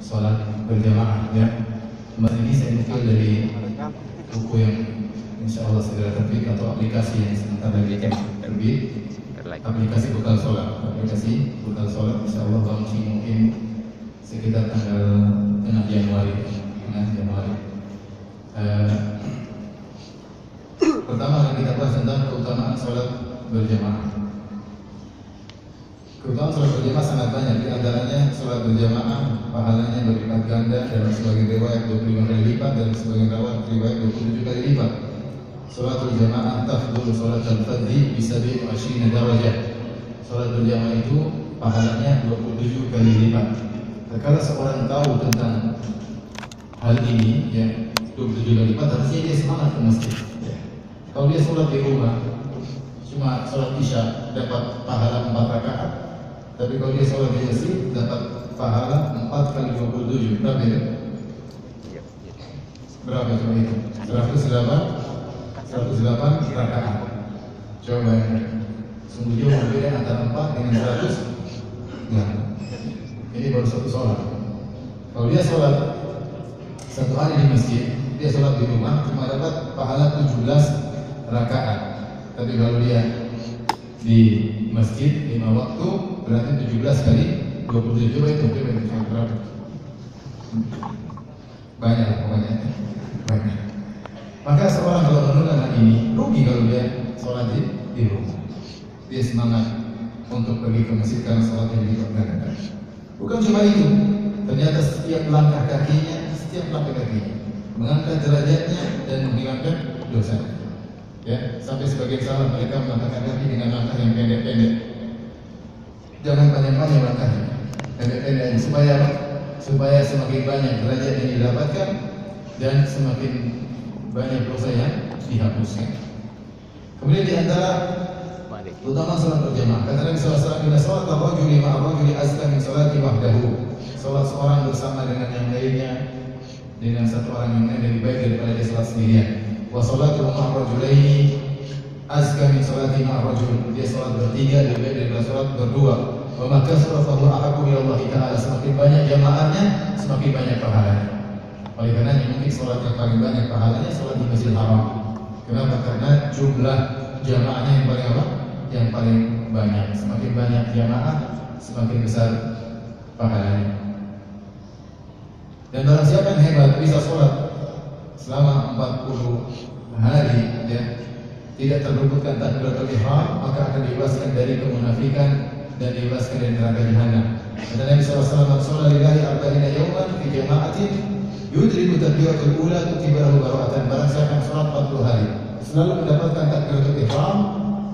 sholat berjamaah ya. Mas ini saya nukil dari buku yang insya Allah segera terbit atau aplikasi yang sebentar lagi terbit, aplikasi bekal sholat, insya Allah launching mungkin sekitar tanggal 6 Januari. Pertama akan kita bahas tentang keutamaan sholat berjamaah. Keutamaan sholat berjamaah sangat banyak. Di antaranya sholat berjamaah pahalanya berlipat ganda, dalam sebagian riwayat 25 kali lipat, dan sebagian riwayat 27 kali lipat. Sholat berjamaah tafdhulu sholat al-fardhi bisabi wa 20 darajah. Sholat berjamaah itu pahalanya 27 kali lipat. Kalau seorang tahu tentang hal ini, ya 27 kali lipat, harusnya dia semangat ke masjid. Ya. Kalau dia sholat di rumah, cuma sholat isya dapat pahala 4 rakaat. Tapi kalau dia sholat di masjid dapat pahala 4 kali 27. Berapa ya? Berapa coba itu? 108 rakaat. Coba bayangkan. Sungguh jauh berbeda antara 4 dengan 100. Nah, ini baru satu sholat. Kalau dia sholat satu hari di masjid, dia sholat di rumah cuma dapat pahala 17 rakaat. Tapi kalau dia di masjid 5 waktu berarti 17 kali 27. Coba itu berapa? Banyak pokoknya. Banyak. Maka seorang kalau menunda hal ini rugi kalau dia sholat di rumah. Dia semangat untuk pergi ke masjid karena sholat yang dilakukan. Bukan cuma itu, ternyata setiap langkah kakinya mengangkat derajatnya dan menghilangkan dosa. Ya, sampai sebagian salah mereka melangkahkan kaki dengan langkah yang pendek-pendek. Jangan panjang-panjang langkahnya, pendek-pendek supaya semakin banyak derajat yang didapatkan dan semakin banyak dosa yang dihapuskan. Kemudian di antara utama salat berjamaah, kata Nabi SAW, "Inna salat ar-rajuli ma'a ar-rajuli azka min salati wahdahu." Salat seorang bersama dengan yang lainnya, dengan satu orang yang lain lebih baik daripada dia salat sendirian. Wa salatu ma'a ar-rajulaini azka min salati ma'a ar-rajul. Dia salat bertiga lebih baik daripada salat berdua. Wa ma kasara fa huwa ahabbu ila Allah Ta'ala. Semakin banyak jamaahnya, semakin banyak pahalanya. Oleh karena mungkin salat yang paling banyak pahalanya salat di Masjidil Haram. Kenapa? Karena jumlah jamaahnya yang paling apa? Yang paling banyak. Semakin banyak jamaah, semakin besar pahalanya. Dan barang siapa yang hebat bisa sholat selama 40 hari, ya, tidak terluputkan takbiratul ihram, maka akan dibebaskan dari kemunafikan dan dibebaskan dari neraka jahanam. Kata Nabi SAW, "Sholat lillahi arba'ina yawman fi jama'atin yudriku takbiratul ula tutibahu bara'atan." Barang siapa yang sholat 40 hari selalu mendapatkan takbiratul ihram,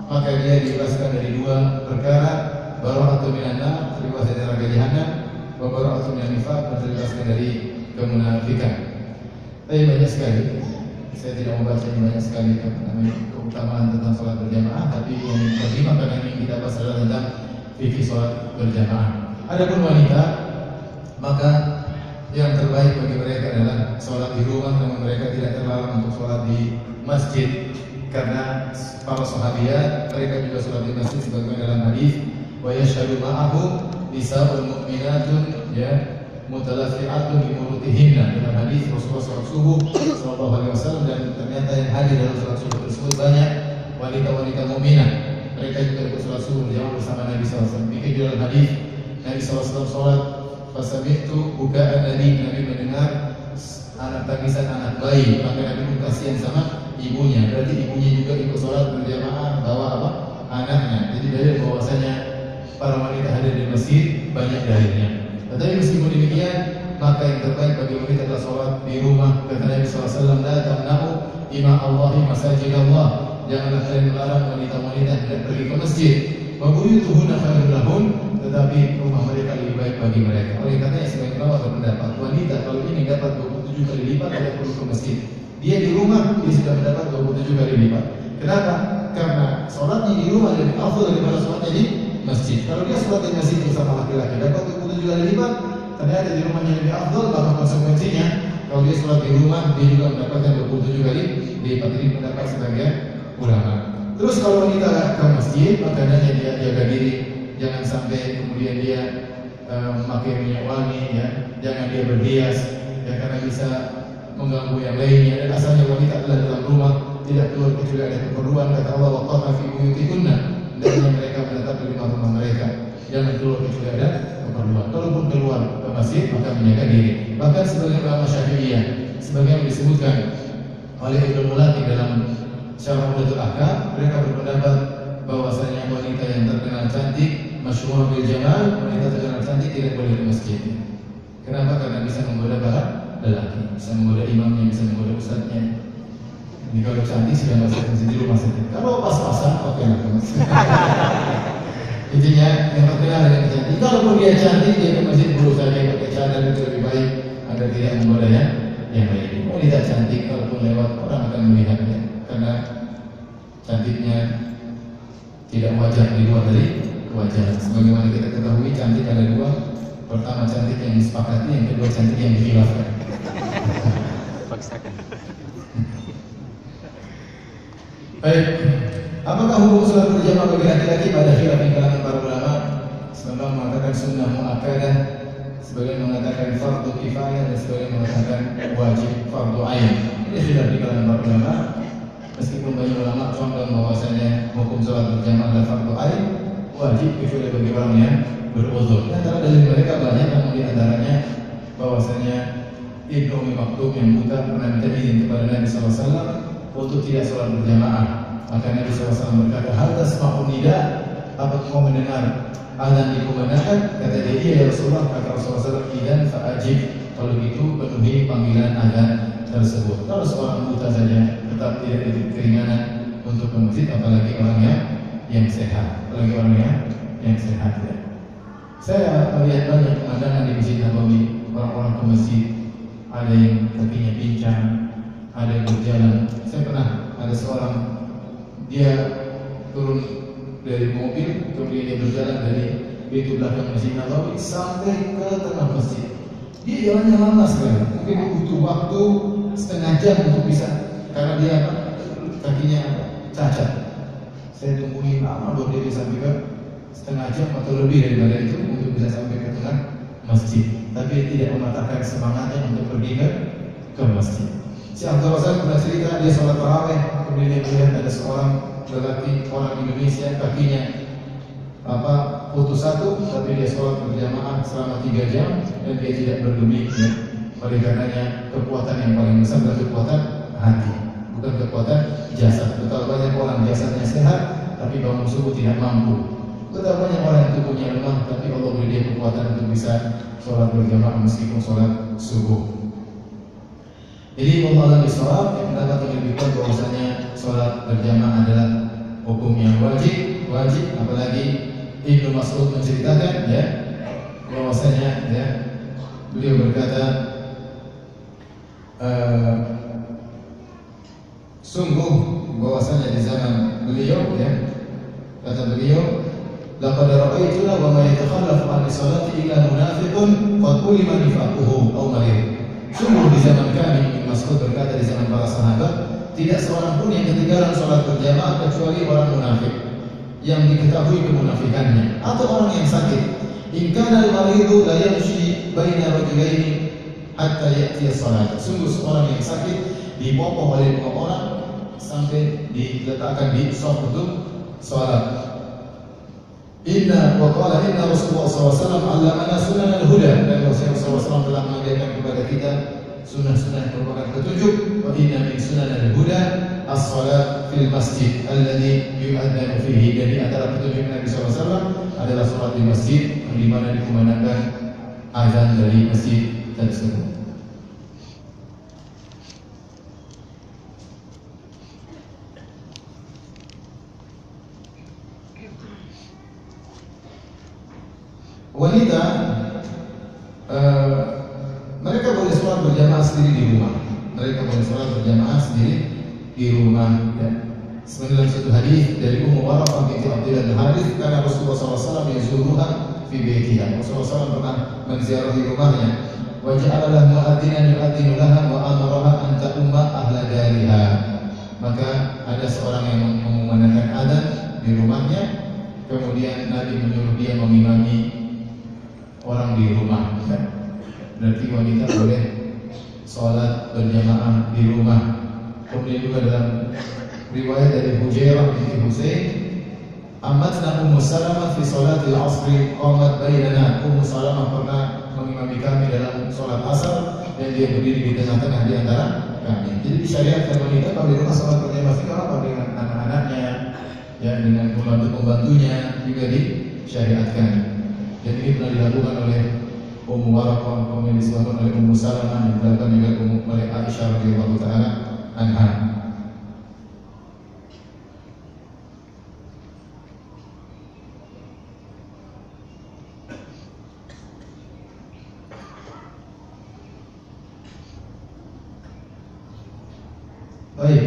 maka dia dibebaskan dari 2 perkara, bara'atun minan nar, terbebas dari neraka jahanam, wa bara'atun minan nifaq, terbebaskan dari kemunafikan. Tapi banyak sekali, saya tidak membaca ini banyak sekali keutamaan tentang sholat berjamaah, tapi yang pertama karena ini kita bahas adalah tentang fikih sholat berjamaah. Adapun wanita, maka yang terbaik bagi mereka adalah sholat di rumah, namun mereka tidak terlarang untuk sholat di masjid. Karena para sahabiat mereka juga sholat di masjid sebagaimana dalam hadis, wa yashhadu ma'ahu nisa'ul mu'minatun, ya, mutalaffi'atun bi murutihinna. Dalam hadis Rasulullah SAW, dan ternyata yang hadir dalam sholat subuh tersebut banyak wanita-wanita mukminah. Mereka juga ikut sholat subuh berjamaah bersama Nabi SAW. Demikian juga dalam hadis Nabi SAW sholat, fasami'tu buka'an Nabi mendengar anak tangisan anak bayi, maka Nabi pun kasihan sama ibunya. Berarti ibunya juga ikut sholat berjamaah bawa apa? Anaknya. Jadi dalil bahwasanya para wanita hadir di masjid banyak dalilnya. Tetapi meskipun demikian, maka yang terbaik bagi wanita adalah sholat di rumah. Kata Nabi SAW, "La tamna'u ima Allahi masajid Allah." Janganlah kalian melarang wanita-wanita yang pergi ke masjid. Wa buyutuhunna khairun lahun, tetapi rumah mereka lebih baik bagi mereka. Oleh karena sebagian ulama berpendapat wanita kalau ini dapat 27 kali lipat tidak perlu ke masjid. Dia di rumah dia sudah mendapat 27 kali lipat. Kenapa? Karena sholatnya di rumah lebih afdal daripada sholatnya di masjid. Kalau dia sholat di masjid bersama laki-laki dapat 27 kali lipat, ternyata di rumahnya lebih afdal, maka konsekuensinya kalau dia sholat di rumah dia juga mendapatkan 27 kali lipat. Ini pendapat sebagian ulama. Terus kalau wanita ke masjid, maka dia jaga diri, jangan sampai kemudian dia memakai minyak wangi, ya, jangan dia berhias, ya, karena bisa mengganggu yang lainnya. Dan asalnya wanita adalah dalam rumah, tidak keluar kecuali ada keperluan. Kata Allah, waqarna fi buyutikunna, hendaknya mereka menetap di rumah-rumah mereka, jangan keluar kecuali ada keperluan. Kalaupun keluar ke masjid, maka menjaga diri. Bahkan sebagian ulama Syafi'iyah, sebagian disebutkan oleh Ibnu Mulaki dalam Syarah Umdatul Ahkam, mereka berpendapat bahwasanya wanita yang terkenal cantik, masyhur bil jamal, wanita terkenal cantik tidak boleh ke masjid. Kenapa? Karena bisa menggoda para lelaki, bisa menggoda imamnya, bisa menggoda ustadznya. Jadi kalau cantik sudah masuk ke masjid di rumah saja. Kalau pas-pasan, oke lah ke masjid. Intinya yang terkenal dengan cantik. Kalaupun dia cantik, dia ke masjid berusaha dia pakai cadar, itu lebih baik agar tidak menggoda yang lain. Wanita cantik kalaupun lewat orang akan melihatnya, karena cantiknya tidak wajar di luar dari kewajaran. Sebagaimana kita ketahui, cantik ada dua. Pertama cantik yang disepakati, yang kedua cantik yang dikhilafkan. Baik, apakah hukum salat berjamaah bagi laki-laki? Pada khilaf di kalangan para ulama. Sebagian mengatakan sunnah muakkadah, sebagian mengatakan fardu kifayah, dan sebagian mengatakan wajib fardu ain. Ini khilaf di kalangan para ulama. Meskipun banyak ulama condong bahwasanya hukum salat berjamaah adalah fardu ain, wajib kecuali bagi orang yang beruzur. Antara dalil mereka banyak, namun di antaranya bahwasanya Ibnu Ummi Maktum yang buta pernah minta izin kepada Nabi SAW untuk tidak sholat berjamaah. Maka Nabi SAW berkata, hal tasma'un nida, apa kau mendengar azan dikumandangkan? Kata dia, iya ya Rasulullah. Kata Rasulullah SAW, idan fa'ajib, kalau gitu penuhi panggilan azan tersebut. Kalau seorang buta saja tetap tidak ada keringanan untuk ke masjid, apalagi orang yang sehat, apalagi orang yang sehat, ya. Saya melihat banyak pemandangan di Masjid Nabawi, orang-orang ke masjid, ada yang kakinya pincang, ada yang berjalan. Saya pernah ada seorang, dia turun dari mobil, kemudian dia berjalan dari pintu belakang Masjid Nabawi sampai ke tengah masjid. Dia jalannya lama sekali, mungkin butuh waktu setengah jam untuk bisa, karena dia kakinya cacat. Saya tungguin lama baru dia bisa sampai ke setengah jam atau lebih daripada itu untuk bisa sampai ke tengah masjid. Tapi tidak mematahkan semangatnya untuk pergi ke masjid. Si Abdul Razak pernah cerita, dia sholat tarawih, kemudian dia melihat ada seorang lelaki orang Indonesia, kakinya putus satu, tapi dia sholat berjamaah selama 3 jam dan dia tidak bergeming, ya. Oleh karenanya kekuatan yang paling besar adalah kekuatan hati, bukan kekuatan jasad. Betapa banyak orang jasadnya sehat tapi bangun subuh tidak mampu. Betapa banyak orang yang tubuhnya lemah tapi Allah beri dia kekuatan untuk bisa sholat berjamaah meskipun sholat subuh. Jadi Allah bisawab yang dapat menunjukkan bahwasanya sholat berjamaah adalah hukum yang wajib, apalagi Ibnu Mas'ud menceritakan, ya, bahwasanya, ya, beliau berkata, sungguh bahwasanya di zaman beliau, ya, kata beliau, laqad ra'aytuna wa ma yatakhallafu 'an salati illa munafiqun qad ulima nifaquhu aw marid. Sungguh di zaman kami, Mas'ud berkata, di zaman para sahabat, tidak seorang pun yang ketinggalan sholat berjamaah kecuali orang munafik yang diketahui kemunafikannya atau orang yang sakit. In kana al-maridu la yamshi baina rajulaini hatta ya'ti as-salat. Sungguh seorang yang sakit dipopong oleh 2 orang sampai diletakkan di shaf untuk salat. Inna Rasulullah SAW allamana sunan al-huda, dan Rasulullah SAW telah mengajarkan kepada kita sunnah-sunnah yang merupakan petunjuk. Wa inna min sunan al-huda as-salat fil masjid alladhi yu'adzanu fihi. Jadi antara petunjuk Nabi SAW adalah salat di masjid di mana dikumandangkan azan dari masjid tersebut. Wanita mereka boleh sholat berjamaah sendiri di rumah. Mereka boleh sholat berjamaah sendiri di rumah, ya. Sebenarnya dalam satu hadis dari Ummu Waraqah binti Abdullah al-Harith, karena Rasulullah SAW yazuruha fi baitiha. Rasulullah SAW pernah menziarahi rumahnya. Wa ja'ala lahu mu'adhdhinan yu'adhdhinu laha wa amaraha an ta'umma ahla dariha. Maka ada seorang yang mengumandangkan adzan di rumahnya, kemudian Nabi menyuruh dia mengimami orang di rumah. Berarti wanita boleh sholat berjamaah di rumah. Kemudian juga dalam riwayat dari Hujairah binti Husain, amatna Ummu Salamah fi sholatil asri qamat bainana. Ummu Salamah pernah mengimami kami dalam sholat asar dan dia berdiri di tengah-tengah di antara kami. Jadi disyariatkan wanita kalau di rumah sholat berjamaah kalau dengan anak-anaknya, ya dengan pembantu-pembantunya juga disyariatkan. Dan ini pernah dilakukan oleh Ummu Waraqah, kemudian disebutkan oleh Ummu Salamah, dan dilakukan juga oleh Aisyah radhiyallahu taala anha. Baik.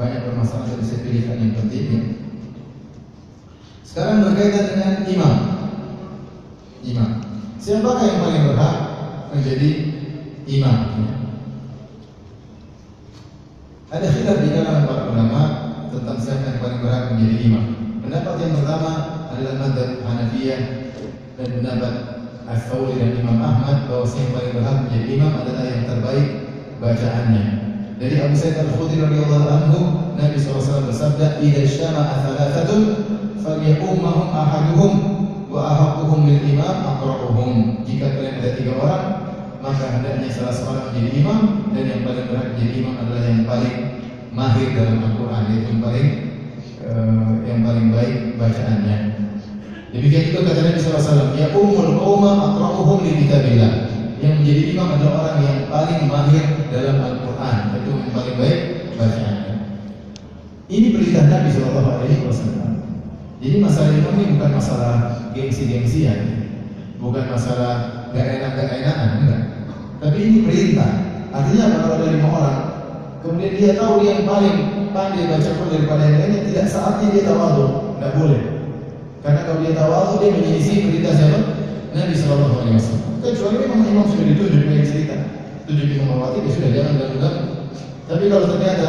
Banyak permasalahan yang saya pilihkan yang penting ya. Sekarang berkaitan dengan imam. Imam. Siapakah yang paling berhak menjadi imam? Ada khilaf di kalangan para ulama tentang siapa yang paling berhak menjadi imam. Pendapat yang pertama adalah mazhab Hanafiyah dan pendapat As-Sawri dan Imam Ahmad bahwa yang paling berhak menjadi imam adalah yang terbaik bacaannya. Dari Abu Sa'id Al-Khudri radhiyallahu anhu, Nabi SAW bersabda, "Idza syama'a thalathatun falyaqummahum ahaduhum wa ahaqquhum lil imam aqra'uhum." Jika kalian ada 3 orang, maka hendaknya salah seorang menjadi imam, dan yang paling berhak menjadi imam adalah yang paling mahir dalam Al-Qur'an, yaitu yang paling baik bacaannya. Demikian juga kata Nabi SAW, "Ya ummul qauma aqra'uhum li kitabillah." Yang menjadi imam adalah orang yang paling mahir dalam Al-Quran, yaitu yang paling baik bacaannya. Ini perintah Nabi SAW. Jadi masalah imam ini bukan masalah gengsi-gengsian, bukan masalah gak enak-enakan, enggak. Tapi ini perintah. Artinya kalau ada 5 orang, kemudian dia tahu dia yang paling pandai baca Quran daripada yang lainnya, tidak saatnya dia tawadhu, enggak boleh. Karena kalau dia tawadhu, dia menyelisih perintah siapa? Nabi SAW. Kecuali memang imam sudah ditunjuk, banyak cerita. Tunjuk Imam Mawati, dia sudah jangan ganggu-ganggu. Tapi kalau ternyata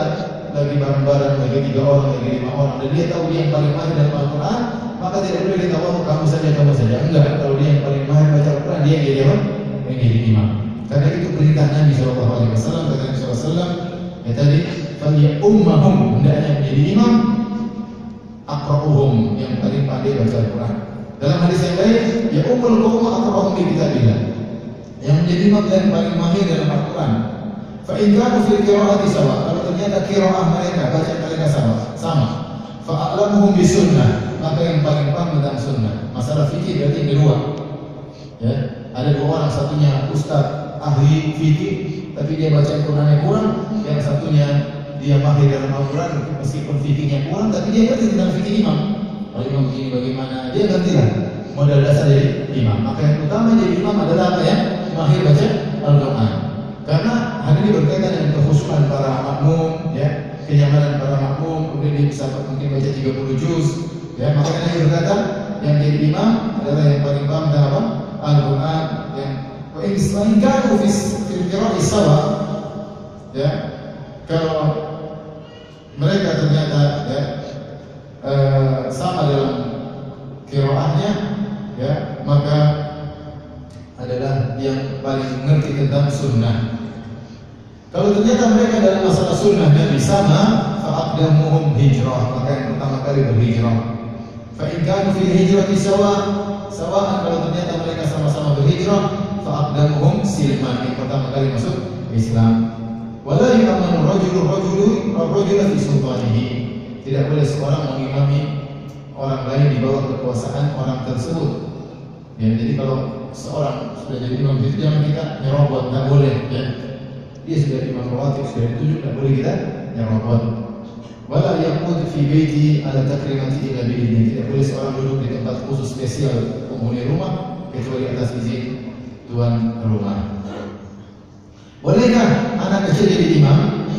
lagi bareng-bareng, lagi 3 orang, lagi 5 orang, dan dia tahu dia yang paling mahir dalam Al-Quran, maka tidak boleh dia tahu kamu saja. Enggak, kalau dia yang paling mahir baca Al-Quran, dia yang jadi apa? Yang jadi imam. Karena itu perintah Nabi SAW. Kata Nabi SAW, ya tadi, "Faliya ummahum," hendaknya menjadi imam, aqra'uhum, yang paling pandai baca Al-Quran. Dalam hadis yang lain, "Ya ummul qauma aqra'uhum bi kitabillah." Yang menjadi imam dan paling mahir dalam Al-Quran. Fa in kanu fil qira'ati sawa, kalau ternyata qira'ah mereka, bacaan mereka sama. Fa a'lamuhum bis sunnah, maka yang paling paham tentang sunnah. Masalah fikih berarti kedua. Ya, ada 2 orang, satunya ustaz ahli fikih, tapi dia baca Al-Qur'annya kurang, yang satunya dia mahir dalam Al-Quran meskipun fikihnya kurang, tapi dia ngerti tentang fikih imam. Kalau imam begini bagaimana, dia ngertilah modal dasar dari imam. Maka yang utama jadi imam adalah apa ya? Mahir baca Al-Quran. Karena hal ini berkaitan dengan kekhusyuan para makmum, ya, kenyamanan para makmum. Kemudian dia bisa mungkin baca 30 juz, ya. Maka Nabi berkata, yang jadi imam adalah yang paling paham tentang apa? Al-Quran. Yang selain kanu fil qira'ah sawa, ya. Kalau mereka ternyata ya sama dalam qiraahnya, ya, maka adalah yang paling mengerti tentang sunnah. Kalau ternyata mereka dalam masalah sunnah Nabi sama, fa'aqdamuhum hijrah, maka yang pertama kali berhijrah. Fa in kanu fil hijrati sawa'an, kalau ternyata mereka sama-sama berhijrah, fa'aqdamuhum silman, yang pertama kali masuk Islam. Wala yu'manu rajulun fi sultanihi, tidak boleh seorang mengimami orang lain di bawah kekuasaan orang tersebut. Ya, jadi kalau seorang sudah jadi imam itu jangan kita nyerobot, nggak boleh. Ya. Dia sudah imam rawatib, sudah ditunjuk, nggak boleh kita nyerobot. Wala yaqud fi baiti ala takrimati illa bi idzni, tidak boleh seorang duduk di tempat khusus spesial penghuni rumah kecuali atas izin tuan rumah. Bolehkah anak kecil jadi imam?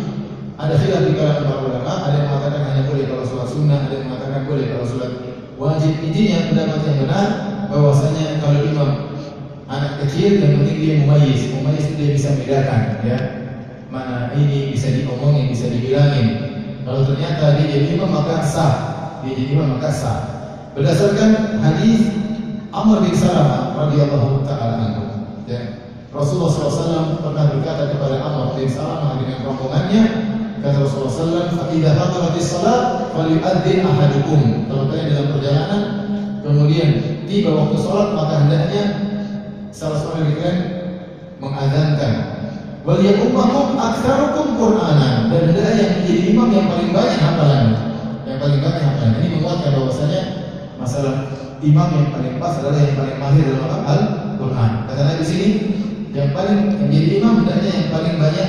Ada khilaf di kalangan para ulama. Ada yang mengatakan hanya boleh kalau sholat sunnah, ada yang mengatakan boleh kalau sholat wajib. Intinya pendapat yang benar bahwasanya kalau imam anak kecil, yang penting dia mumayyiz. Mumayyiz itu dia bisa membedakan, ya, mana ini bisa diomongin, bisa dibilangin. Kalau ternyata dia jadi imam maka sah, dia jadi imam maka sah. Berdasarkan hadis Amr bin Salamah radhiyallahu taala anhu, ya, Rasulullah SAW pernah berkata kepada Amr bin Salamah dengan rombongannya, kata Rasulullah SAW, "Idza hadaratis shalat falyu'adzin ahadukum." Kalau kalian dalam perjalanan kemudian tiba waktu salat, maka hendaknya salah seorang dari kalian mengadzankan. Wal ya'ummakum aktsarukum Qur'anan, dan hendaknya yang menjadi imam yang paling banyak hafalannya. Yang paling banyak hafalannya. Ini menguatkan bahwasanya masalah imam yang paling pas adalah yang paling mahir dalam Al-Quran. Kata Nabi di sini, yang paling menjadi imam hendaknya yang paling banyak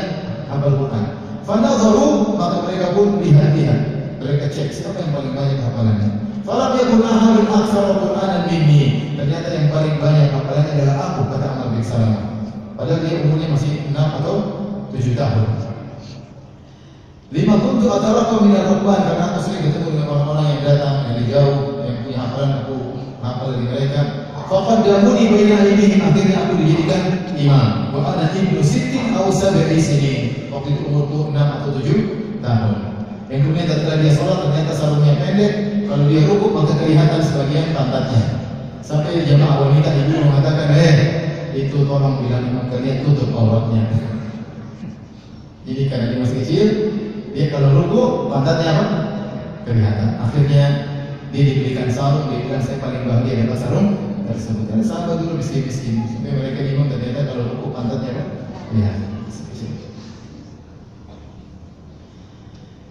hafal Quran. Fanadharu, maka mereka pun lihat-lihat, mereka cek siapa yang paling banyak hafalannya. Falam yakun ahadun aktsara Qur'anan minni, ternyata yang paling banyak hafalannya adalah aku, kata Amr bin Salamah. Padahal dia umurnya masih 6 atau 7 tahun. Lima kuntu atarakum minal rukban, karena aku sering ketemu dengan orang-orang yang datang dari jauh, yang punya hafalan, aku hafal dari mereka. Faqad damuni baina aydihim, akhirnya aku dijadikan imam. Wa ana ibnu sittin aw sab'i sinin. Waktu itu umurku 6 atau 7 tahun. Yang kemudian setelah dia sholat, ternyata sarungnya pendek. Kalau dia rukuk maka kelihatan sebagian pantatnya. Sampai jamaah wanita ibu mengatakan, itu tolong bilang imam kalian tutup auratnya. Jadi karena dia masih kecil, dia kalau rukuk pantatnya apa? Kelihatan. Akhirnya dia diberikan sarung, dia bilang saya paling bahagia dapat sarung tersebut. Karena sahabat dulu miskin-miskin, supaya mereka imam ternyata kalau rukuk pantatnya apa? Kelihatan.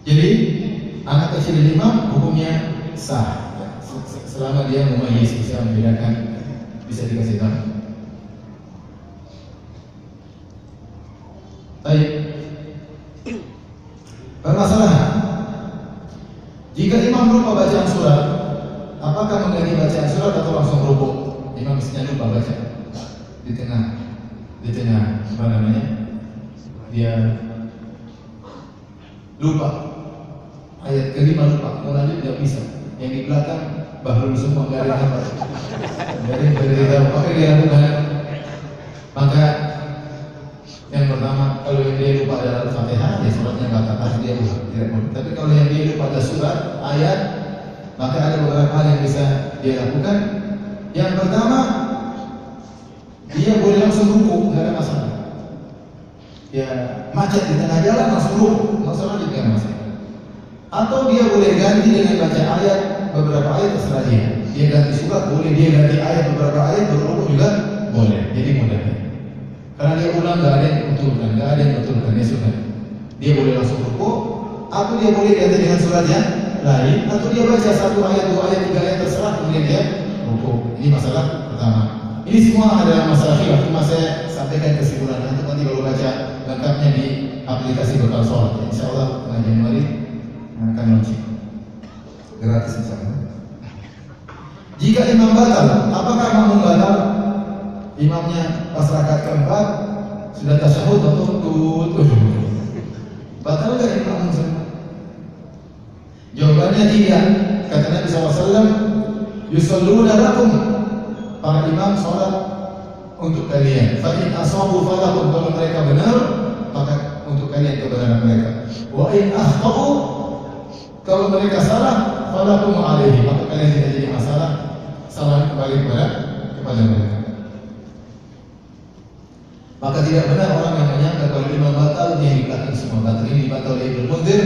Jadi anak kecil imam hukumnya sah, selama dia mumayyiz, bisa membedakan, bisa dikasih tahu. Baik. Permasalahan, jika imam lupa bacaan surat, apakah mengganti bacaan surat atau langsung rukuk? Imam misalnya lupa baca di tengah apa namanya? Dia lupa ayat kelima, lupa, mau lanjut tidak bisa. Yang di belakang bahrul semua nggak ada apa, dari apa yang dia lakukan? Maka yang pertama, kalau yang dia lupa adalah Al-Fatihah, ya suratnya nggak akan dia lupa, tidak boleh. Tapi kalau yang dia lupa adalah surat, ayat, maka ada beberapa hal yang bisa dia lakukan. Yang pertama, dia boleh langsung rukuk, nggak ada masalah. Ya macet di tengah jalan langsung rukuk, masalah juga nggak masalah. Atau dia boleh ganti dengan baca ayat, beberapa ayat terserah dia. Dia ganti surat boleh, dia ganti ayat beberapa ayat, berrukuk juga boleh. Jadi mudah. Karena dia ulang, nggak ada yang betulkan, dia sudah. Dia boleh langsung rukuk, atau dia boleh ganti dengan surat yang lain, atau dia baca 1 ayat, 2 ayat, 3 ayat terserah, kemudian dia rukuk. Ini masalah pertama. Ini semua adalah masalah khilaf. Cuma saya sampaikan kesimpulannya. Nanti kalau baca lengkapnya di aplikasi Bekal Sholat. Insya Allah bulan Januari akan launching gratis misalnya. Jika imam batal, apakah makmum batal? Imamnya pas rakaat keempat sudah tasyahud atau batal nggak imam? Jawabannya tidak. Kata Nabi SAW, yusalluna lakum, para imam sholat untuk kalian. Fa in asabu falakum, kalau mereka benar maka untuk kalian kebenaran mereka. Wa in akhtau, kalau mereka salah, falakum alaihi, maka kalian tidak jadi masalah, salah kembali kepada mereka. Maka tidak benar orang yang menyangka kalau imam batal dia di belakang semua batal. Ini batal oleh Ibnu Munzir.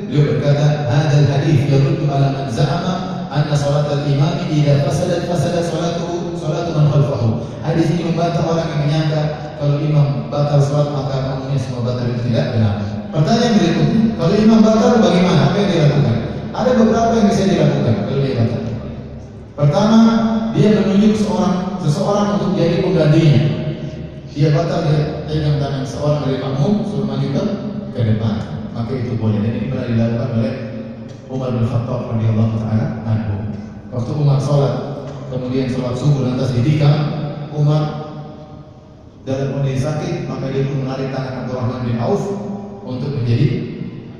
Beliau berkata, "Hadzal hadits yaruddu ala man za'ama anna salatal imami idza fasadat salatu man khalfahu." Hadis ini membantah orang yang menyangka kalau imam batal salat maka makmumnya semua batal. Itu tidak benar. Pertanyaan berikutnya, kalau imam batal bagaimana? Apa yang dilakukan? Ada beberapa yang bisa dilakukan kalau dia batal. Pertama, dia menunjuk seseorang untuk jadi penggantinya. Dia batal, dia pegang tangan seorang dari makmum suruh maju ke depan, maka itu boleh. Dan ini pernah dilakukan oleh Umar bin Khattab radhiyallahu taala anhu. Waktu Umar sholat, kemudian sholat subuh lantas ditikam, Umar dalam kondisi sakit, maka dia pun menarik tangan Abdurrahman bin Auf untuk menjadi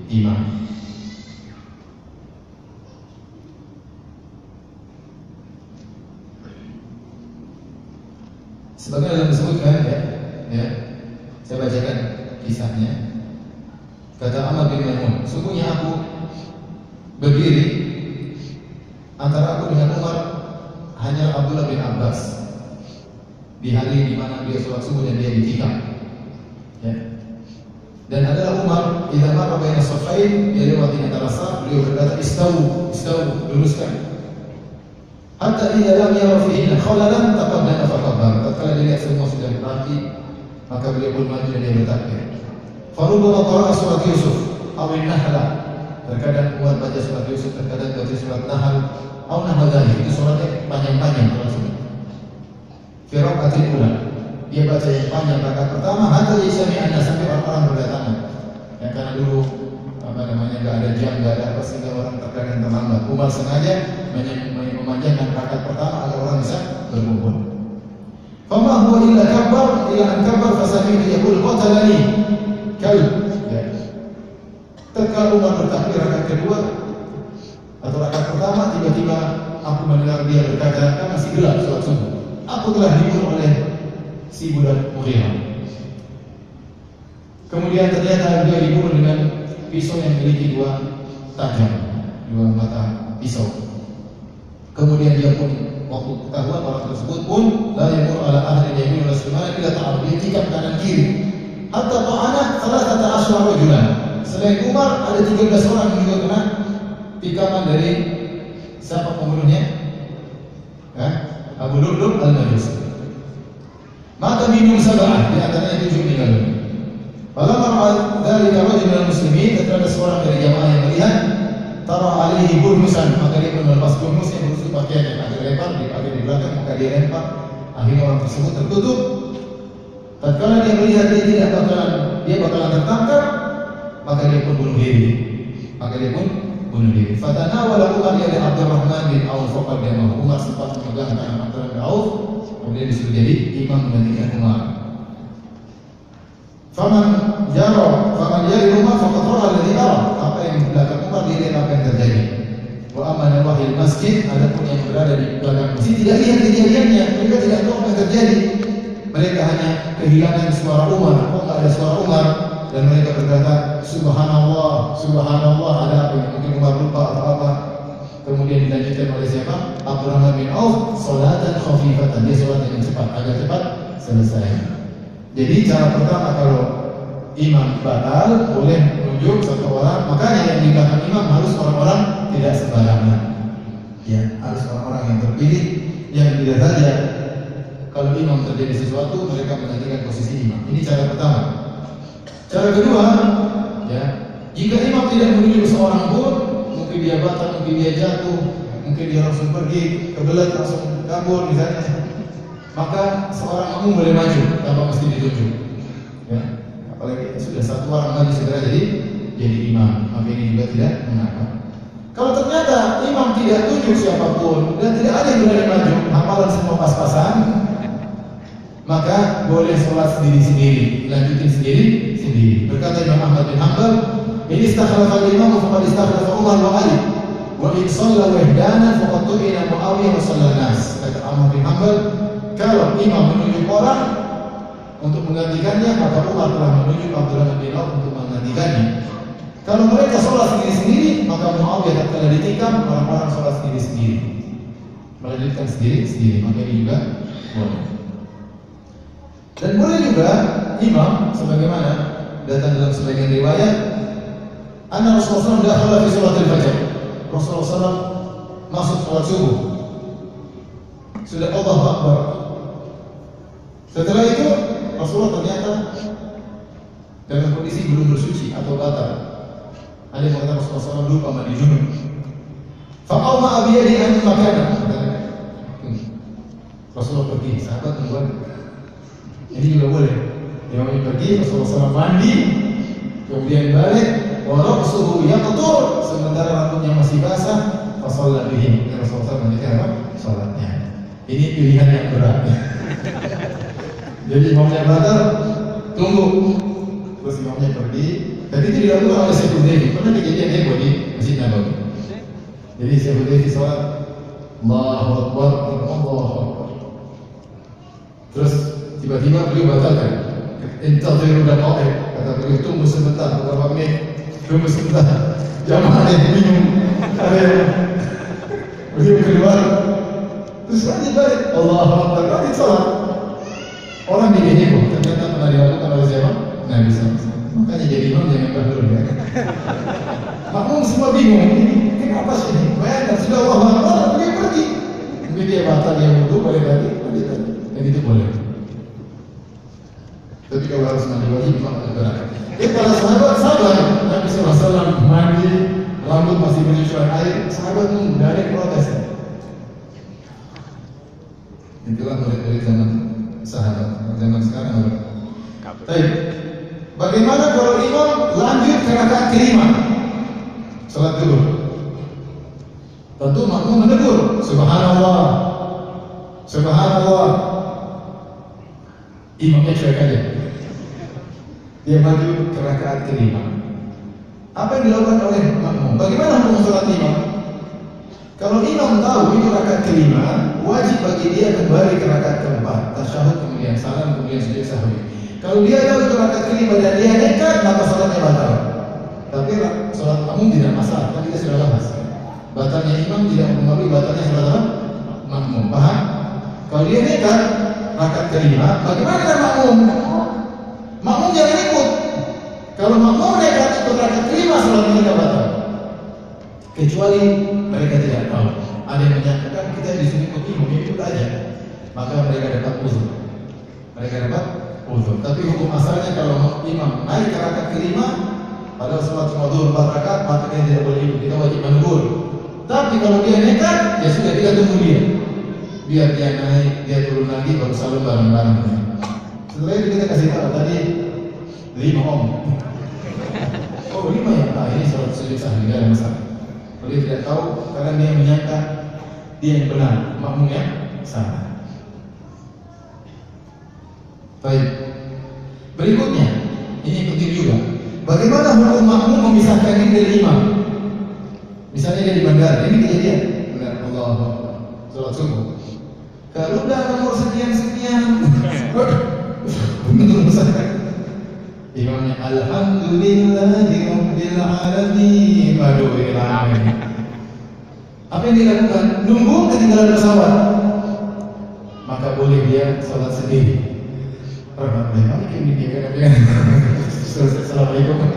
imam. Sebagaimana yang disebutkan ya, saya bacakan kisahnya. Kata Amr bin Maimun, sungguhnya aku berdiri antara aku dengan Umar hanya Abdullah bin Abbas di hari di mana dia sholat subuh dan dia ditikam. Ya. Dan adalah Umar, idza marra baina saffain, dia lewat di antara saf, beliau berkata istawu, luruskan. Hatta idza lam yara fihinna khalalan taqaddama faqabbar. Tatkala dia lihat semua sudah rapi, maka beliau pun maju dan dia bertakbir. Farubbama qara'a surat Yusuf aw an-Nahl. Terkadang Umar baca surat Yusuf, terkadang baca surat Nahl, aw nahwa dzalik. Itu suratnya panjang-panjang langsung. Fi raka'atil ula. Dia baca yang panjang rakaat pertama, hatta yasmi'anna, sampai orang-orang berdatangan. Ya, karena dulu enggak ada jam, enggak ada apa, sehingga orang terkadang terlambat. Umar sengaja memanjangkan rakaat pertama agar orang bisa berkumpul. Fama huwa illa kabbar, ila an kabbar fasami'tu yaqul qatalani kalb. Ya. Tatkala Umar bertakbir rakaat kedua atau rakaat pertama, tiba-tiba aku mendengar dia berkata, kan masih gelap sholat subuh, aku telah dibunuh oleh si budak Mughirah. Kemudian ternyata dia dibunuh dengan pisau yang memiliki dua tajam, dua mata pisau. Kemudian dia pun waktu ketahuan orang tersebut pun la yamur ala ahli yamin wal shimal ila ta'ab, dia tikam kanan kiri. Hatta ta'ana 13 rajulan. Selain Umar ada 13 orang yang juga kena tikaman dari siapa pembunuhnya? Abu Lu'lu' al-Majusi. Maka minum sab'ah, di antaranya 7 meninggal dunia. Falamma dzalika rajul minal muslimin, ketika ada seorang dari jamaah yang melihat, tara alaihi burnusan, maka dia pun melepas burnus yang berusut pakaian yang agak lebar, dipakai di belakang, maka dia lempar. Akhirnya orang tersebut tertutup. Tatkala dia melihat dia bakalan tertangkap, maka dia pun bunuh diri. Fatanawala Umar ya Abdurrahman bin Auf faqad jamaah. Umar sempat memegang tangan Abdurrahman bin Auf, kemudian disuruh jadi imam menggantikan Umar. Faman yari Umar faqad ra'a alladhi ara. Apa yang di belakang Umar dia lihat apa yang terjadi. Wa amana wahil masjid, adapun yang berada di belakang masjid tidak lihat kejadiannya, mereka tidak tahu apa yang terjadi. Mereka hanya kehilangan suara Umar. Kok enggak ada suara Umar? Dan mereka berkata, subhanallah, ada apa yang mungkin Umar lupa atau apa. Kemudian dilanjutkan oleh siapa? Abdurrahman bin Auf, salatan khafifatan, dia salat dengan cepat, agak cepat selesai. Jadi cara pertama kalau imam batal boleh menunjuk satu orang, makanya yang di belakang imam harus orang-orang tidak sembarangan. Ya, harus orang-orang yang terpilih, yang tidak saja kalau imam terjadi sesuatu mereka menggantikan posisi imam. Ini cara pertama. Cara kedua, ya, jika imam tidak menunjuk seorang pun, mungkin dia batal, mungkin dia jatuh, mungkin dia langsung pergi, kebelet langsung kabur misalnya, maka seorang makmum boleh maju tanpa mesti ditunjuk. Ya, apalagi sudah satu orang maju segera jadi imam, maka ini juga tidak mengapa. Kalau ternyata imam tidak tunjuk siapapun dan tidak ada yang berani maju, hafalan semua pas-pasan, maka boleh sholat sendiri-sendiri, lanjutin sendiri. Berkata Imam Ahmad bin Hanbal, ini istakhlafa al-imam faqad istakhlafa Umar wa Ali, wa in shalla wahdana faqad tu'ina Muawiyah wa shalla nas. Kata Ahmad bin Hanbal, kalau imam menunjuk orang untuk menggantikannya, maka Umar telah menunjuk Abdurrahman bin Auf untuk menggantikannya. Kalau mereka sholat sendiri-sendiri, maka Muawiyah telah ditikam, orang-orang sholat sendiri-sendiri, melanjutkan sendiri-sendiri. Maka ini juga boleh. Dan boleh juga imam, sebagaimana datang dalam sebagian riwayat, anna Rasulullah SAW dakhala fi sholatil fajr. Rasulullah SAW masuk sholat subuh. Sudah Allahu Akbar. Setelah itu Rasulullah ternyata dalam kondisi belum bersuci atau batal. Ada yang mengatakan Rasulullah SAW lupa mandi junub. Fa'awma abiyadi an makana. Rasulullah pergi, sahabat membuat. Ini juga boleh. Imam pergi, Rasulullah SAW mandi, kemudian balik, walau suhu yaqtur, sementara rambutnya masih basah, fasalla bihi. Rasulullah SAW melanjutkan apa? Salatnya. Ini pilihan yang berat. Jadi imamnya batal, tunggu. Terus imamnya pergi. Tadi itu dilakukan oleh Syekh Utsaimin. Pernah kejadian heboh di Masjid Nabawi. Jadi Syekh Utsaimin salat, Allahu Akbar, Allahu Akbar. Terus tiba-tiba beliau batalkan. Intadhiru daqaiq, kata beliau, tunggu sebentar, beberapa menit, tunggu sebentar. Jamaah yang bingung. Beliau keluar, Terus lanjut balik, Allahu Akbar, lanjut sholat. Orang jadi heboh, ternyata pernah dilakukan oleh siapa? Nabi SAW. Makanya jadi imam jangan bahlul ya. Makmum semua bingung, ini kenapa sih ini? Bayangkan sudah Allahu Akbar, dia pergi. Mungkin dia batal, dia wudhu, balik lagi, dan itu boleh. Tapi kalau harus mandi wajib, maka berat. Para sahabat sabar, Nabi SAW mandi, rambut masih menyusuan air, sahabat nunggu, tidak ada yang protes. Itulah murid-murid zaman sahabat, zaman sekarang apa? Baik. Bagaimana kalau imam lanjut ke rakaat kelima? Salat dulu. Tentu makmum menegur, Subhanallah, Subhanallah. Imamnya cuek aja. Dia maju ke rakaat kelima. Apa yang dilakukan oleh makmum? Bagaimana hukum salat imam? Kalau imam tahu itu rakaat kelima, wajib bagi dia kembali ke rakaat keempat, tasyahud kemudian salam kemudian sujud sahwi. Kalau dia tahu itu rakaat kelima dan dia nekat, maka salatnya batal. Tapi salat makmum tidak masalah, kan kita sudah bahas. Batalnya imam tidak mempengaruhi batalnya salat makmum. Paham? Kalau dia nekat rakaat kelima, bagaimana dengan makmum? Makmum jangan ikut. Kalau makmum nekat ikut rakaat kelima, salatnya tidak batal. Kecuali mereka tidak tahu. Ada yang menyatakan kita disuruh ikut imam, ikut aja. Maka mereka dapat uzur. Mereka dapat uzur. Tapi hukum asalnya kalau imam naik ke rakaat kelima, padahal sholat cuma 4 rakaat, maka dia tidak boleh ikut. Kita wajib menegur. Tapi kalau dia nekat, ya sudah kita tunggu dia. Biar dia naik, dia turun lagi, baru salam bareng-bareng. Setelah itu kita kasih tahu tadi 5 om. Oh 5 ya, nah ini sholat sujud sahwi, tidak ada masalah. Kalau dia tidak tahu, karena dia menyangka dia yang benar, makmumnya salah. Baik. Berikutnya, ini penting juga. Bagaimana hukum makmum memisahkan diri dari imam? Misalnya dia di bandara, ini kejadian. Benar, Allah, sholat subuh. Kalau udah nomor sekian-sekian, benar sangat. Imamnya Alhamdulillahirabbil alamin. Aduh, ini apa yang dilakukan? Nunggu ketinggalan pesawat. Maka boleh dia sholat sendiri. Assalamualaikum.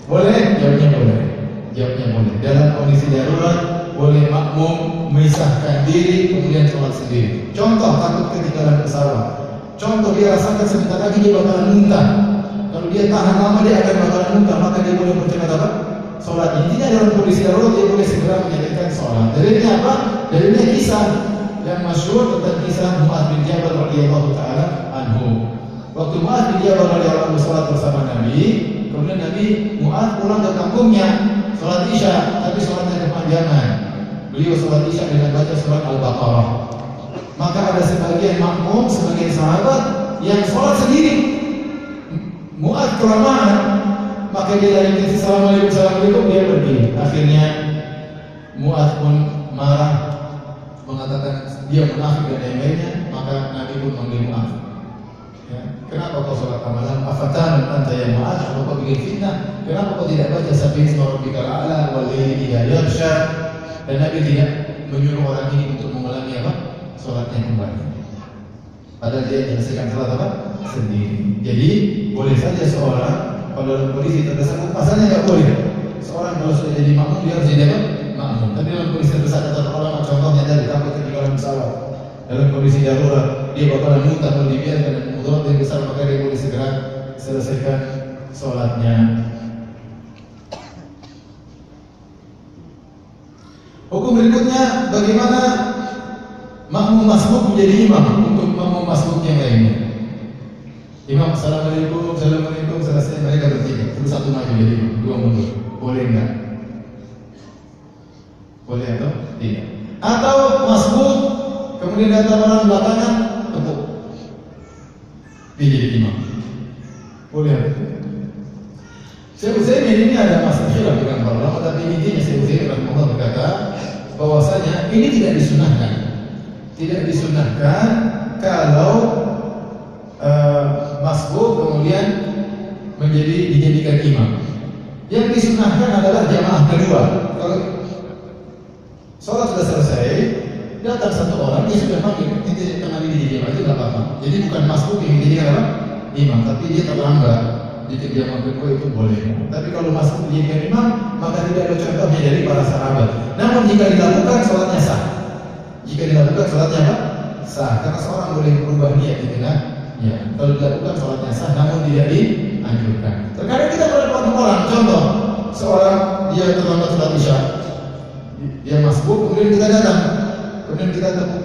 Boleh? Jawabnya boleh. Jawabnya boleh. Dalam kondisi darurat boleh makmum memisahkan diri kemudian sholat sendiri. Contoh takut ketinggalan pesawat. Contoh dia rasakan sebentar lagi dia bakalan muntah. Kalau dia tahan lama dia akan bakalan muntah, maka dia boleh bercepat apa? Sholat. Intinya dalam kondisi darurat dia boleh segera menyelesaikan sholat. Dalilnya apa? Dalilnya kisah yang masyhur tentang kisah Mu'adz bin Jabal radhiyallahu taala anhu. Waktu Mu'adz bin Jabal radhiyallahu anhu sholat bersama Nabi, kemudian Nabi Mu'adz pulang ke kampungnya sholat Isya, tapi sholatnya kepanjangan. Beliau sholat Isya dengan baca surat Al-Baqarah. Maka ada sebagian makmum, sebagian sahabat yang sholat sendiri. Mu'adz kelamaan, maka dia lari ke Assalamualaikum, Assalamualaikum, dia pergi. Akhirnya Mu'adz pun marah, mengatakan dia munafik dan lain-lainnya. Maka Nabi pun memanggil Mu'adz. Ya. Kenapa kau sholat malam? Afatan anta ya Mu'adz? Kalau kau bikin fitnah, kenapa kau tidak baca Sabbihisma rabbikal a'la wal laili idza yaghsha? Dan Nabi tidak menyuruh orang ini untuk mengulangi apa? Sholatnya kembali. Padahal dia menyelesaikan sholat apa? Sendiri. Jadi boleh saja seorang kalau dalam kondisi terdesak, pasalnya nggak boleh. Seorang kalau sudah jadi makmum dia harus jadi apa? Makmum. Tapi dalam kondisi terdesak kata ulama, contohnya dari takut ketinggalan pesawat. Dalam kondisi darurat dia bakalan muntah kalau dibiarkan dan mudarat yang besar, maka dia boleh segera selesaikan sholatnya. Hukum berikutnya, bagaimana makmum masbuk menjadi imam untuk makmum masbuk yang lainnya. Imam Assalamualaikum, Assalamualaikum, selesai mereka bertiga. Terus satu maju jadi imam, dua mundur. Boleh enggak? Boleh atau tidak? Atau masbuk kemudian datang orang belakangan tepuk, dia jadi imam. Boleh atau tidak? Syekh Utsaimin ini ada masalah khilaf dengan para ulama, tapi intinya Syekh Utsaimin rahimahullah berkata bahwasanya ini tidak disunahkan. Tidak disunahkan kalau masbuk kemudian dijadikan imam. Yang disunahkan adalah jamaah kedua. Kalau sholat sudah selesai, datang satu orang, dia sudah panggil, ini tengah ini dia itu nggak apa-apa. Jadi bukan masbuk yang dijadikan apa? Imam, tapi dia terlambat. Jika dia kedua itu boleh. Tapi kalau masbuk dijadikan imam, maka tidak ada contohnya dari para sahabat. Namun jika dilakukan sholatnya sah. Jika dilakukan sholatnya apa? Sah. Karena seorang boleh berubah niat di tengah. Ya, kalau dilakukan sholatnya sah, namun tidak dianjurkan. Terkadang kita melihat orang, contoh, seorang dia terlambat sholat isya, dia masbuk, kemudian kita datang, kemudian kita tepuk,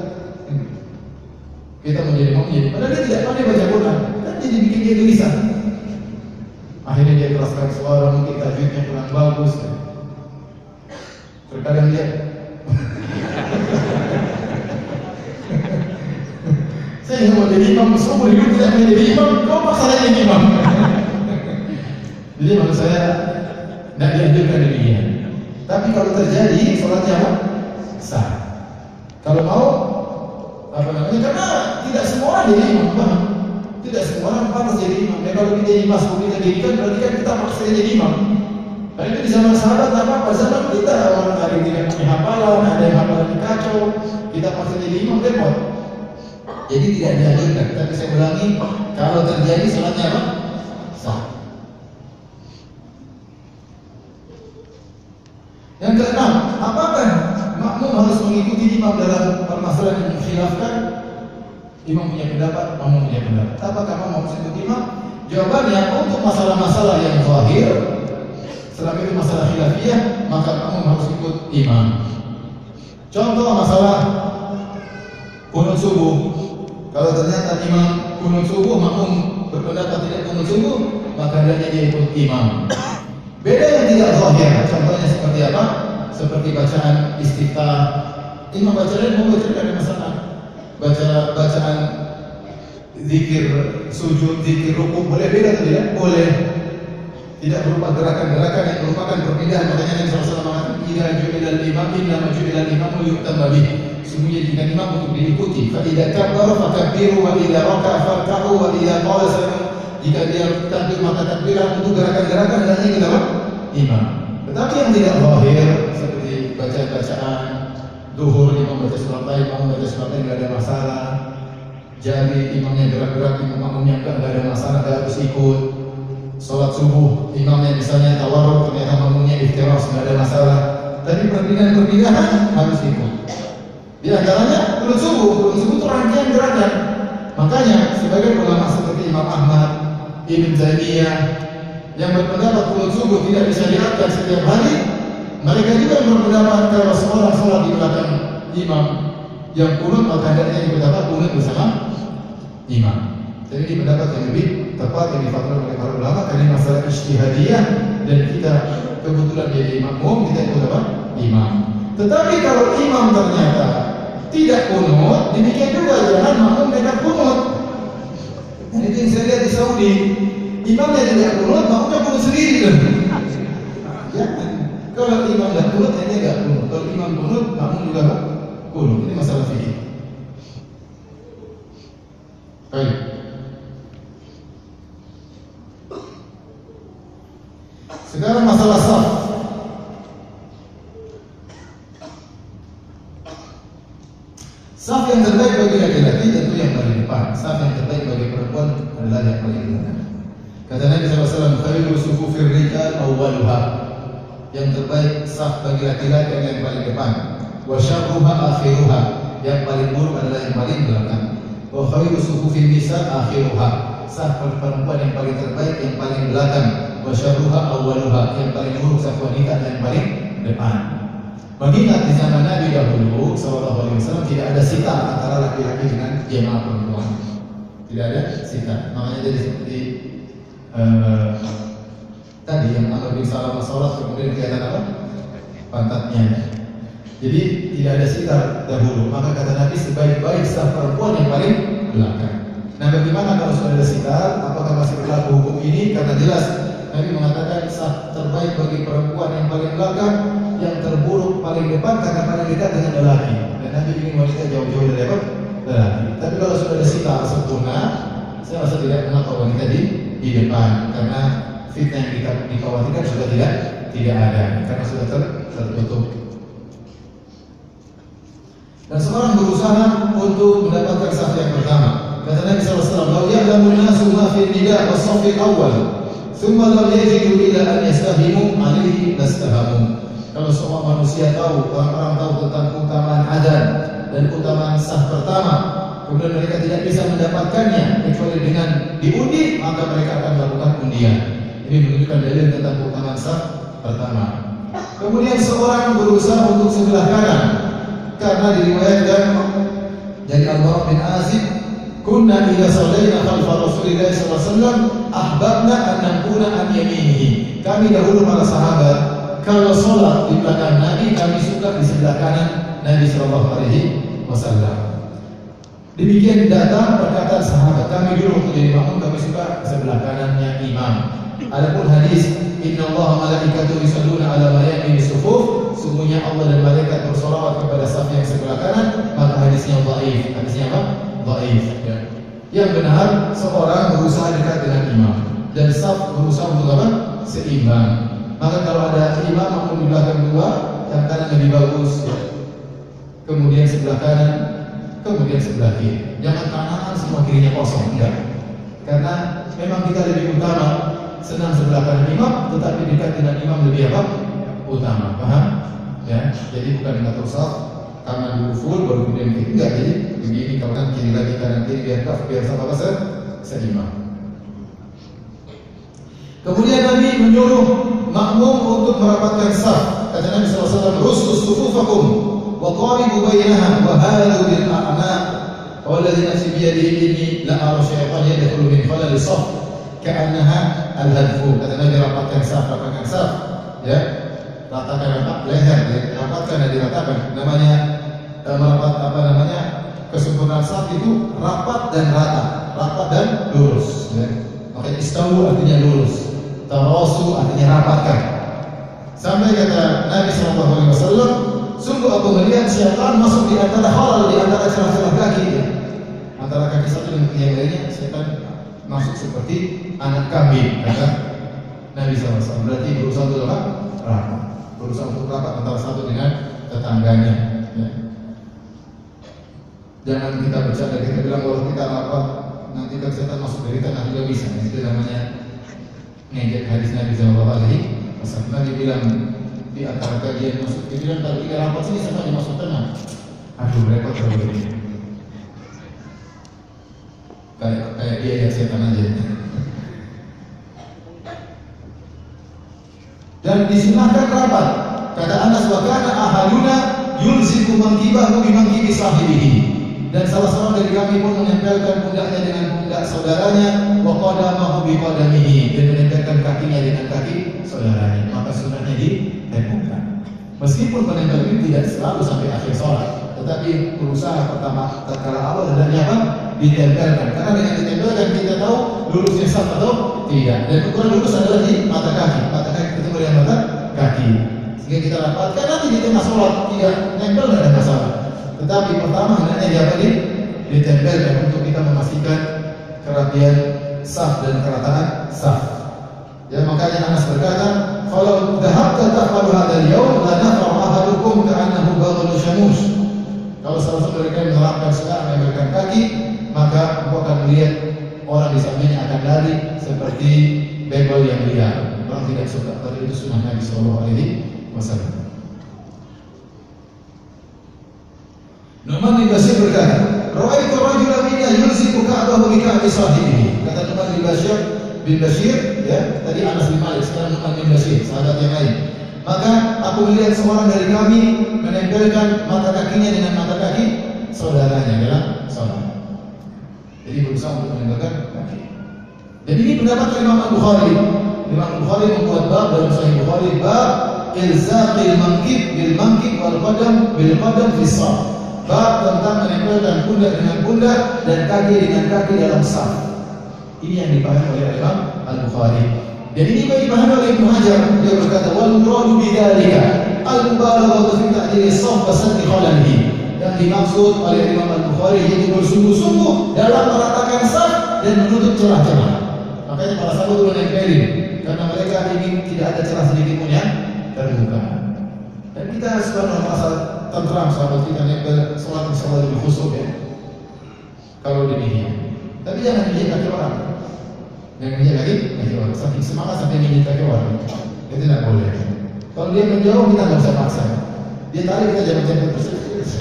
kita menjadi mau menjadi, padahal dia tidak pandai baca Quran, kan jadi bikin dia gelisah. Akhirnya dia keraskan suara, mungkin tajwidnya kurang bagus. Terkadang dia saya mau jadi imam, seumur hidup tidak menjadi imam, kau paksa saya jadi imam. Jadi menurut saya tidak dianjurkan demikian. Tapi kalau terjadi, sholatnya apa? Sah. Kalau mau, apa namanya? Karena tidak semua orang jadi imam, paham? Tidak semua orang pantas jadi imam. Dan kalau kita jadi masbuk, kita dirikan, berarti kan kita maksa jadi imam. Karena itu di zaman sahabat apa? Zaman kita orang ada yang tidak punya hafalan, ada yang hafalan kacau, kita paksa jadi imam, repot. Jadi tidak dianjurkan. Tapi saya ulangi, kalau terjadi sholatnya apa? Sah. Yang keenam, apakah makmum harus mengikuti imam dalam permasalahan yang dikhilafkan? Imam punya pendapat, makmum punya pendapat. Apakah makmum harus ikut imam? Jawabannya, untuk masalah-masalah yang zahir, selama itu masalah khilafiyah, maka makmum harus ikut imam. Contoh masalah kunut subuh. Kalau ternyata imam kunut subuh, makmum berpendapat tidak kunut subuh, maka hendaknya dia ikut imam. Beda yang tidak zahir, contohnya seperti apa? Seperti bacaan istiftah. Imam bacaan mau baca dari masalah. Bacaan zikir sujud, zikir rukuk boleh beda atau tidak? Boleh. Tidak berupa gerakan-gerakan yang merupakan perbedaan. Makanya Nabi SAW mengatakan, "Idza ju'ilal imam innama ju'ilal imamu liyu'tamma bih." Sungguhnya jika imam untuk diikuti. Fa idza kabbara fakabbiru wa idza raka'a farka'u wa idza qala sami'a. Jika dia takbir maka takbirah untuk gerakan-gerakan dan ini apa? Imam. Tetapi yang tidak zahir seperti bacaan duhur, imam baca surat lain, imam baca surat lain, tidak ada masalah. Jari imamnya gerak-gerak, imamnya enggak ada masalah, tidak harus ikut. Sholat subuh, imamnya misalnya tawarruk, ternyata makmumnya iftiras, tidak ada masalah. Tapi perbedaan harus ikut. Di antaranya kunut subuh itu rangkaian gerakan. Makanya sebagian ulama seperti Imam Ahmad, Ibn Taimiyah yang berpendapat kunut subuh tidak bisa dilakukan setiap hari, mereka juga berpendapat kalau seorang sholat di belakang imam yang kunut maka hendaknya ikut kunut bersama imam. Jadi ini pendapat yang lebih tepat yang difatwakan oleh para ulama karena masalah ijtihadiyah dan kita kebetulan jadi makmum, kita ikut imam. Tetapi kalau imam ternyata tidak kunut, demikian juga jangan makmum nekat kunut. Dan itu yang saya lihat di Saudi, imamnya tidak kunut, makmumnya kunut sendiri. Jangan. Kalau imam tidak kunut, ini tidak kunut. Kalau imam kunut, makmum juga kunut. Ini masalah fikih. Baik. Sekarang masalah saf. Saf yang terbaik bagi laki-laki tentu yang paling depan. Saf yang terbaik bagi perempuan adalah yang paling belakang. Kata Nabi SAW, "Khairu sufufir rijal awwaluha." Yang terbaik saf bagi laki-laki adalah yang paling depan. Wa syarruha akhiruha. Yang paling buruk adalah yang paling belakang. Wa khairu sufufin nisa akhiruha. Saf perempuan yang paling terbaik yang paling belakang. Wa syarruha awwaluha. Yang paling buruk saf wanita adalah yang paling depan. Mengingat di zaman Nabi dahulu sallallahu alaihi wasallam tidak ada sitar antara laki-laki dengan jemaah perempuan. Tidak ada sitar. Makanya jadi seperti tadi yang Amr bin Salamah sholat kemudian kelihatan apa? Pantatnya. Jadi tidak ada sitar dahulu. Maka kata Nabi sebaik-baik saf perempuan yang paling belakang. Nah, bagaimana kalau sudah ada sitar? Apakah masih berlaku hukum ini? Karena jelas Nabi mengatakan saf terbaik bagi perempuan yang paling belakang, yang terburuk paling depan karena paling dekat dengan lelaki. Dan Nabi ingin wanita jauh-jauh dari apa? Lelaki. Tapi kalau sudah ada sitar sempurna, saya rasa tidak mengapa wanita di depan karena fitnah yang kita dikhawatirkan sudah tidak ada karena sudah tertutup. Dan seorang berusaha untuk mendapatkan saf yang pertama. Kata Nabi SAW, "Lau ya'lamu an-nasu ma fi an-nida' was-saff al-awwal, thumma lam yajidu illa an yastahimu 'alaihi lastahamu." Kalau semua manusia tahu, orang-orang tahu tentang keutamaan adzan dan keutamaan saf pertama, kemudian mereka tidak bisa mendapatkannya kecuali dengan diundi, maka mereka akan melakukan undian. Ini menunjukkan dalil tentang keutamaan saf pertama. Kemudian seorang berusaha untuk sebelah kanan, karena diriwayatkan dari Al-Bara bin Azib, "Kunna idza shallaina khalfa Rasulillah sallallahu alaihi wasallam ahbabna an nakuna an yaminihi." Kami dahulu para sahabat kalau sholat di belakang Nabi, kami suka di sebelah kanan Nabi sallallahu alaihi wasallam. Demikian datang perkataan sahabat, kami dulu waktu jadi makmum kami suka sebelah kanannya imam. Adapun hadis, "Inna Allah malaikatahu yusholluna 'ala mayamini sufuf," sungguhnya Allah dan malaikat bersolawat kepada saf yang sebelah kanan, maka hadisnya dhaif. Hadisnya apa? Dhaif. Ya. Yang benar, seorang berusaha dekat dengan imam dan saf berusaha untuk apa? Seimbang. Maka kalau ada imam maupun di belakang dua, yang kanan lebih bagus. Ya. Kemudian sebelah kanan, kemudian sebelah kiri. Jangan kanan semua kirinya kosong, enggak. Karena memang kita lebih utama senang sebelah kanan imam, tetapi dekat dengan imam lebih apa? Utama. Paham? Ya. Jadi bukan mengatur saf kanan dulu full baru kemudian kiri. Enggak. Jadi begini kanan kiri lagi kanan kiri biar sama seimbang. Kemudian Nabi menyuruh makmum untuk merapatkan saf. Kata Nabi SAW, "Russus sufufakum wa qaribu bainaha wa hadu bil a'naq." Walladzi nafsi bi yadihi inni la ara syaitan yadkhulu min khalal as-saff ka'annaha al-hadfu. Kata Nabi, rapatkan saf. Ya. Ratakan leher, rapatkan dan diratakan. Namanya merapat kesempurnaan saf itu rapat dan rata, rapat dan lurus. Ya. Maka istawu artinya lurus, tarasu artinya rapatkan. Sampai kata Nabi SAW, "Sungguh aku melihat syaitan masuk di antara halal, di antara celah-celah kaki, ya. Antara kaki satu dengan yang lainnya, syaitan masuk seperti anak kambing." Kata Nabi SAW, berarti berusaha untuk apa? Rapat. Berusaha untuk rapat antara satu dengan tetangganya. Ya. Jangan kita bercanda, kita bilang kalau kita rapat nanti kan setan masuk dari tanah juga bisa. Itu namanya ngejek hadis Nabi Sallallahu Alaihi Wasallam. Nabi bilang di antara kajian masuk, dia bilang kalau kita rapat sini sama masuk tanah. Aduh repot kalau ini. Kayak dia yang setan aja. Dan disunahkan rapat. Kata Anas, "Wa kana ahaduna yulziku mankibahu bi mankibi sahibihi." Dan salah seorang dari kami pun menempelkan pundaknya dengan pundak saudaranya, wa qadamahu bi qadamihi, dan menempelkan kakinya dengan kaki saudaranya. Maka sunahnya ditempelkan. Meskipun penempel ini tidak selalu sampai akhir sholat, tetapi berusaha pertama tatkala awal hendaknya apa? Ditempelkan. Karena dengan ditempelkan kita tahu lurusnya saf atau tidak. Dan ukuran lurus adalah di mata kaki. Mata kaki ketemu dengan mata kaki. Sehingga kita rapatkan nanti di tengah sholat tidak nempel tidak ada masalah. Tetapi pertama hendaknya dia ditempelkan untuk kita memastikan kerapian saf dan kerataan saf. Ya, makanya Anas berkata, "Kalau dhahabta taf'alu hadzal yawm la nafa'u ahadukum ka'annahu baghlun shamus." Kalau salah satu dari kalian menerapkan sekarang menempelkan kaki, maka engkau akan melihat orang di sampingnya akan lari seperti begal yang liar. Orang tidak suka, tapi itu sunnah Nabi Sallallahu Alaihi Wasallam. Nu'man bin Bashir berkata, "Ra'aitu rajulan minna yulziku ka'bahu bi ka'bi sahibihi." Kata Nu'man bin Bashir, ya, tadi Anas bin Malik, sekarang Nu'man bin Bashir, sahabat yang lain. Maka aku melihat seorang dari kami menempelkan mata kakinya dengan mata kaki saudaranya dalam salat. Jadi berusaha untuk menempelkan kaki. Dan ini pendapat Imam Al-Bukhari. Imam Al-Bukhari membuat bab dalam Sahih Bukhari, bab ilzaqil mankib bil mankib wal qadam bil qadam fi shaf. Bab tentang menempelkan pundak dengan pundak dan kaki dengan kaki dalam saf. Ini yang dipahami oleh Imam Al-Bukhari. Dan ini dipahami oleh Ibnu Hajar. Dia berkata, "Wal muradu bidzalika al-mubalaghatu fi ta'dil as-shaf wa sadd khalalihi." Yang dimaksud oleh Imam Al-Bukhari yaitu bersungguh-sungguh dalam meratakan saf dan menutup celah-celah. Makanya para sahabat dulu nempelin karena mereka ingin tidak ada celah sedikit pun yang terbuka. Dan kita subhanallah tentram sahabat kita nih sholat lebih khusyuk ya. Kalau demikian, tapi jangan injek kaki orang. Jangan injek kaki orang. Saking semangat sampai injek kaki orang, itu tidak boleh. Kalau dia menjauh kita nggak bisa paksa. Dia tarik kita jangan jemput terus.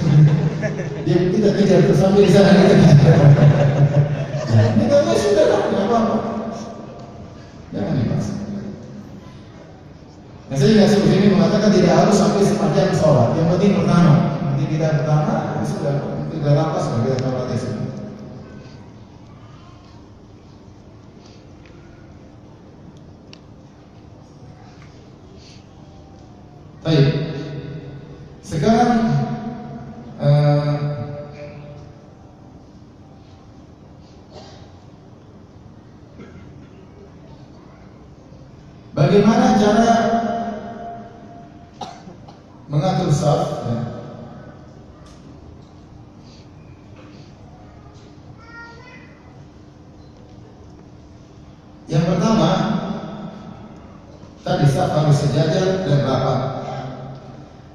Dia kita kejar terus sampai di sana kita kejar. Kita sudah nggak apa-apa. Jangan dipaksa. Nah, saya juga seperti ini mengatakan tidak harus sampai sepanjang sholat. Yang penting pertama, nanti kita pertama sudah tidak lapas kita sholat itu. Baik. Sekarang bagaimana cara mengatur saf? Ya. Yang pertama, tadi saf harus sejajar dan rapat.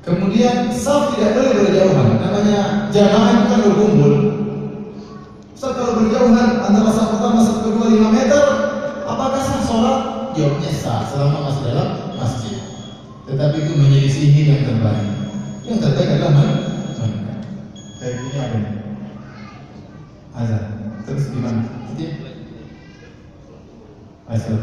Kemudian saf tidak boleh berjauhan. Namanya jamaah itu kan berkumpul. Ustaz, kalau berjauhan antara saf pertama saf kedua 5 meter, apakah sah sholat? Jawabnya sah selama masih dalam masjid. Tetapi itu menyelisihi yang terbaik. Yang terbaik adalah mana? Kayak gini apa ini? Azan. Terus gimana? Azan.